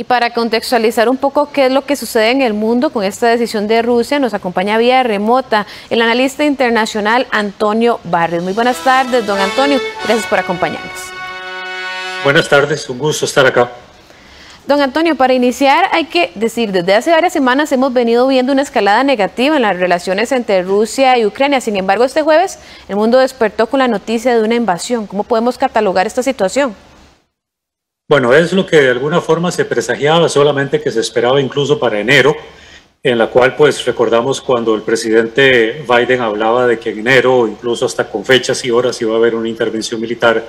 Y para contextualizar un poco qué es lo que sucede en el mundo con esta decisión de Rusia, nos acompaña vía remota el analista internacional Antonio Barrios. Muy buenas tardes, don Antonio. Gracias por acompañarnos. Buenas tardes, un gusto estar acá. Don Antonio, para iniciar hay que decir, desde hace varias semanas hemos venido viendo una escalada negativa en las relaciones entre Rusia y Ucrania. Sin embargo, este jueves el mundo despertó con la noticia de una invasión. ¿Cómo podemos catalogar esta situación? Bueno, es lo que de alguna forma se presagiaba, solamente que se esperaba incluso para enero, en la cual pues recordamos cuando el presidente Biden hablaba de que en enero, incluso hasta con fechas y horas, iba a haber una intervención militar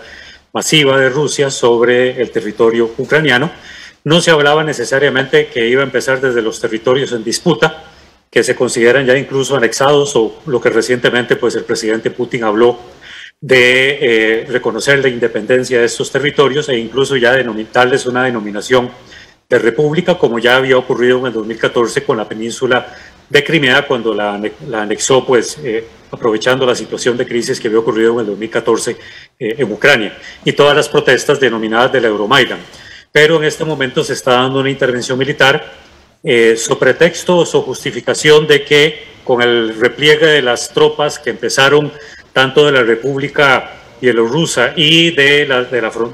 masiva de Rusia sobre el territorio ucraniano. No se hablaba necesariamente que iba a empezar desde los territorios en disputa, que se consideran ya incluso anexados, o lo que recientemente pues el presidente Putin habló de reconocer la independencia de estos territorios e incluso ya darles una denominación de república, como ya había ocurrido en el 2014 con la península de Crimea, cuando la anexó, pues aprovechando la situación de crisis que había ocurrido en el 2014 en Ucrania, y todas las protestas denominadas del Euromaidan. Pero en este momento se está dando una intervención militar sobre pretexto o su justificación de que con el repliegue de las tropas que empezaron tanto de la República Bielorrusa y de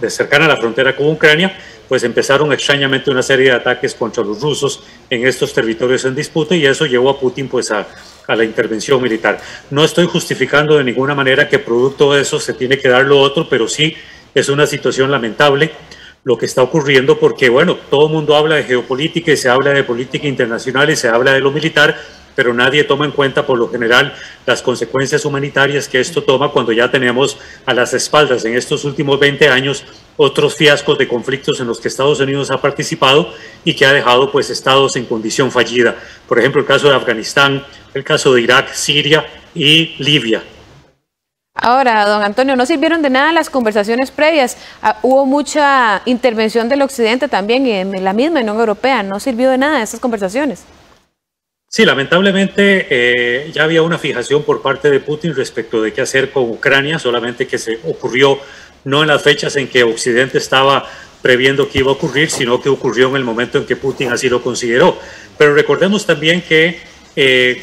cercana a la frontera con Ucrania, pues empezaron extrañamente una serie de ataques contra los rusos en estos territorios en disputa, y eso llevó a Putin pues a la intervención militar. No estoy justificando de ninguna manera que producto de eso se tiene que dar lo otro, pero sí es una situación lamentable lo que está ocurriendo, porque bueno, todo el mundo habla de geopolítica y se habla de política internacional y se habla de lo militar, pero nadie toma en cuenta por lo general las consecuencias humanitarias que esto toma cuando ya tenemos a las espaldas en estos últimos 20 años otros fiascos de conflictos en los que Estados Unidos ha participado y que ha dejado pues estados en condición fallida. Por ejemplo, el caso de Afganistán, el caso de Irak, Siria y Libia. Ahora, don Antonio, no sirvieron de nada las conversaciones previas. Hubo mucha intervención del occidente también y en la misma Unión Europea. ¿No sirvió de nada esas conversaciones? Sí, lamentablemente ya había una fijación por parte de Putin respecto de qué hacer con Ucrania, solamente que se ocurrió no en las fechas en que Occidente estaba previendo que iba a ocurrir, sino que ocurrió en el momento en que Putin así lo consideró. Pero recordemos también que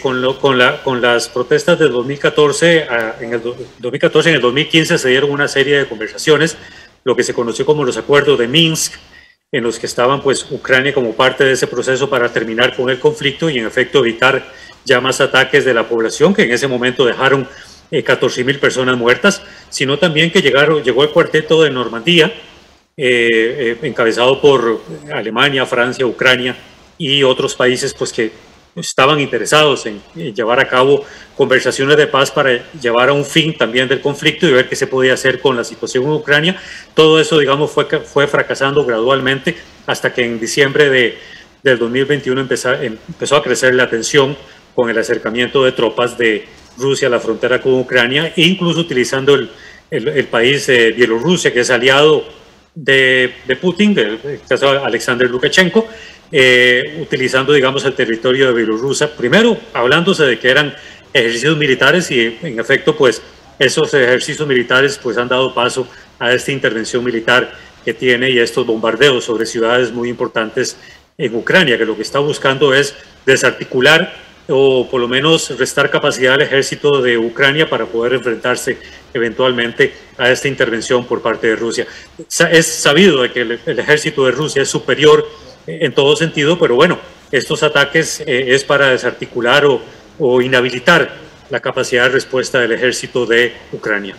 con las protestas del 2014, en el 2015 se dieron una serie de conversaciones, lo que se conoció como los acuerdos de Minsk, en los que estaban pues Ucrania como parte de ese proceso para terminar con el conflicto y en efecto evitar ya más ataques de la población, que en ese momento dejaron 14.000 personas muertas, sino también que llegó el cuarteto de Normandía, encabezado por Alemania, Francia, Ucrania y otros países pues que estaban interesados en llevar a cabo conversaciones de paz para llevar a un fin también del conflicto y ver qué se podía hacer con la situación en Ucrania. Todo eso, digamos, fue fracasando gradualmente hasta que en diciembre del 2021 empezó a crecer la tensión con el acercamiento de tropas de Rusia a la frontera con Ucrania, e incluso utilizando el país Bielorrusia, que es aliado de Putin, el caso de Alexander Lukashenko, utilizando, digamos, el territorio de Bielorrusia, primero hablándose de que eran ejercicios militares y en efecto pues esos ejercicios militares pues han dado paso a esta intervención militar que tiene y estos bombardeos sobre ciudades muy importantes en Ucrania, que lo que está buscando es desarticular o por lo menos restar capacidad al ejército de Ucrania para poder enfrentarse eventualmente a esta intervención por parte de Rusia. Es sabido de que el ejército de Rusia es superior en todo sentido, pero bueno, estos ataques es para desarticular o inhabilitar la capacidad de respuesta del ejército de Ucrania.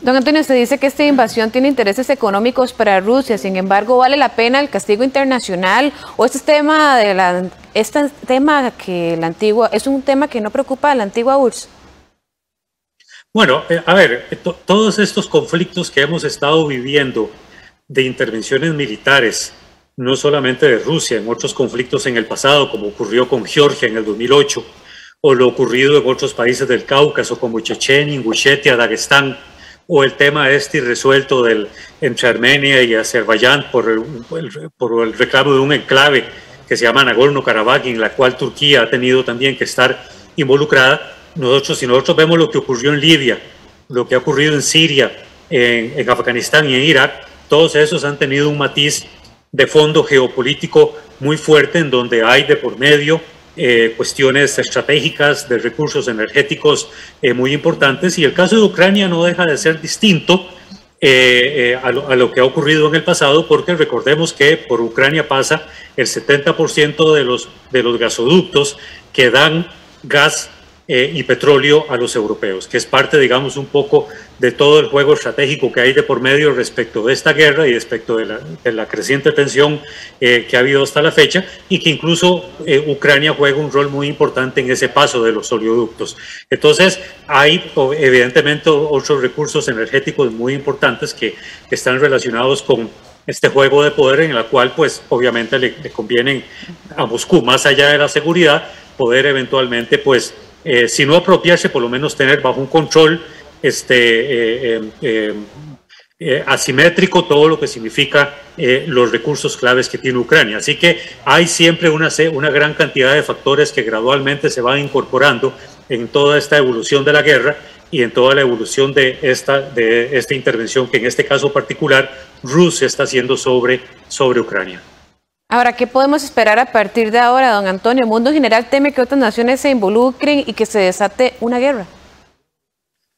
Don Antonio, usted dice que esta invasión tiene intereses económicos para Rusia, sin embargo, ¿vale la pena el castigo internacional? ¿O este tema que la antigua, es un tema que no preocupa a la antigua URSS? Bueno, a ver, todos estos conflictos que hemos estado viviendo de intervenciones militares, no solamente de Rusia, en otros conflictos en el pasado, como ocurrió con Georgia en el 2008, o lo ocurrido en otros países del Cáucaso, como Chechenia, Ingushetia, Dagestán, o el tema irresuelto entre Armenia y Azerbaiyán por el reclamo de un enclave que se llama Nagorno-Karabaj, en la cual Turquía ha tenido también que estar involucrada. Si nosotros vemos lo que ocurrió en Libia, lo que ha ocurrido en Siria, en Afganistán y en Irak, todos esos han tenido un matiz de fondo geopolítico muy fuerte en donde hay de por medio cuestiones estratégicas de recursos energéticos muy importantes, y el caso de Ucrania no deja de ser distinto a lo que ha ocurrido en el pasado, porque recordemos que por Ucrania pasa el 70% de los gasoductos que dan gas y petróleo a los europeos, que es parte, digamos, un poco de todo el juego estratégico que hay de por medio respecto de esta guerra y respecto de la creciente tensión que ha habido hasta la fecha, y que incluso Ucrania juega un rol muy importante en ese paso de los oleoductos. Entonces, hay evidentemente otros recursos energéticos muy importantes que están relacionados con este juego de poder, en la cual pues obviamente le conviene a Moscú, más allá de la seguridad, poder eventualmente pues si no apropiarse, por lo menos tener bajo un control asimétrico todo lo que significa los recursos claves que tiene Ucrania. Así que hay siempre una gran cantidad de factores que gradualmente se van incorporando en toda esta evolución de la guerra y en toda la evolución de esta intervención que en este caso particular Rusia está haciendo sobre Ucrania. Ahora, ¿qué podemos esperar a partir de ahora, don Antonio? El mundo en general teme que otras naciones se involucren y que se desate una guerra.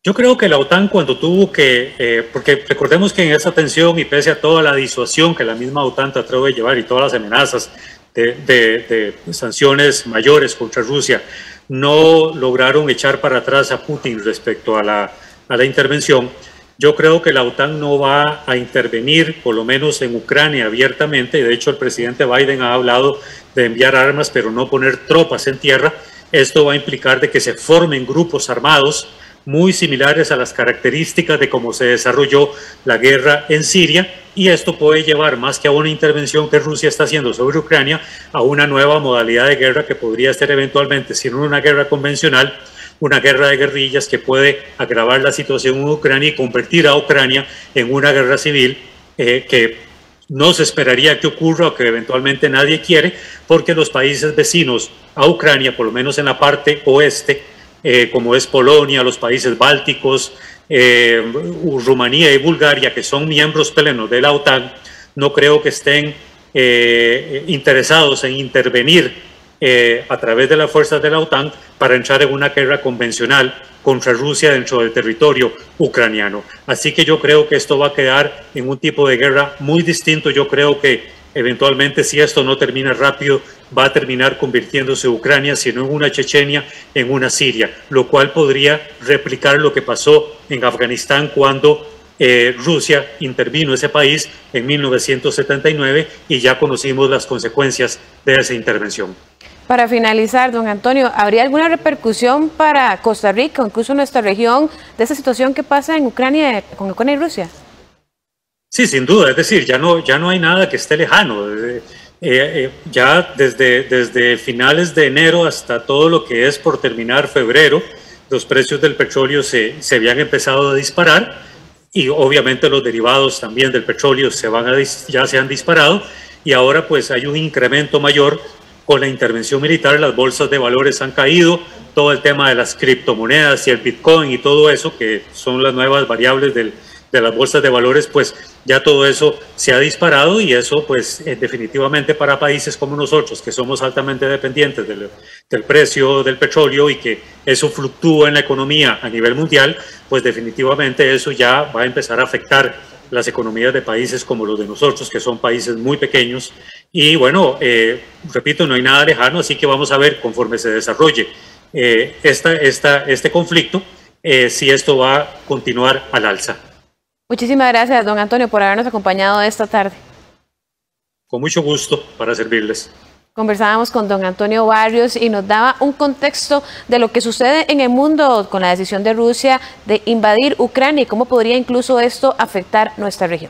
Yo creo que la OTAN, cuando tuvo que, porque recordemos que en esa tensión y pese a toda la disuasión que la misma OTAN trató de llevar y todas las amenazas de sanciones mayores contra Rusia, no lograron echar para atrás a Putin respecto a la intervención. Yo creo que la OTAN no va a intervenir, por lo menos en Ucrania, abiertamente. De hecho, el presidente Biden ha hablado de enviar armas, pero no poner tropas en tierra. Esto va a implicar de que se formen grupos armados muy similares a las características de cómo se desarrolló la guerra en Siria, y esto puede llevar, más que a una intervención que Rusia está haciendo sobre Ucrania, a una nueva modalidad de guerra que podría ser eventualmente, si no una guerra convencional, una guerra de guerrillas que puede agravar la situación en Ucrania y convertir a Ucrania en una guerra civil que no se esperaría que ocurra o que eventualmente nadie quiere, porque los países vecinos a Ucrania, por lo menos en la parte oeste, como es Polonia, los países bálticos, Rumanía y Bulgaria, que son miembros plenos de la OTAN, no creo que estén interesados en intervenir a través de las fuerzas de la OTAN para entrar en una guerra convencional contra Rusia dentro del territorio ucraniano. Así que yo creo que esto va a quedar en un tipo de guerra muy distinto. Yo creo que eventualmente, si esto no termina rápido, va a terminar convirtiéndose Ucrania, si no en una Chechenia, en una Siria, lo cual podría replicar lo que pasó en Afganistán cuando Rusia intervino ese país en 1979 y ya conocimos las consecuencias de esa intervención. Para finalizar, don Antonio, ¿habría alguna repercusión para Costa Rica o incluso nuestra región de esa situación que pasa en Ucrania con Ucrania y Rusia? Sí, sin duda, es decir, ya no hay nada que esté lejano. Ya desde finales de enero hasta todo lo que es por terminar febrero, los precios del petróleo se habían empezado a disparar, y obviamente los derivados también del petróleo ya se han disparado, y ahora pues hay un incremento mayor con la intervención militar. Las bolsas de valores han caído, todo el tema de las criptomonedas y el Bitcoin y todo eso, que son las nuevas variables de las bolsas de valores, pues ya todo eso se ha disparado, y eso pues definitivamente para países como nosotros, que somos altamente dependientes del precio del petróleo y que eso fluctúa en la economía a nivel mundial, pues definitivamente eso ya va a empezar a afectar las economías de países como los de nosotros, que son países muy pequeños. Y bueno, repito, no hay nada lejano, así que vamos a ver conforme se desarrolle este conflicto, si esto va a continuar al alza. Muchísimas gracias, don Antonio, por habernos acompañado esta tarde. Con mucho gusto, para servirles. Conversábamos con don Antonio Barrios y nos daba un contexto de lo que sucede en el mundo con la decisión de Rusia de invadir Ucrania y cómo podría incluso esto afectar nuestra región.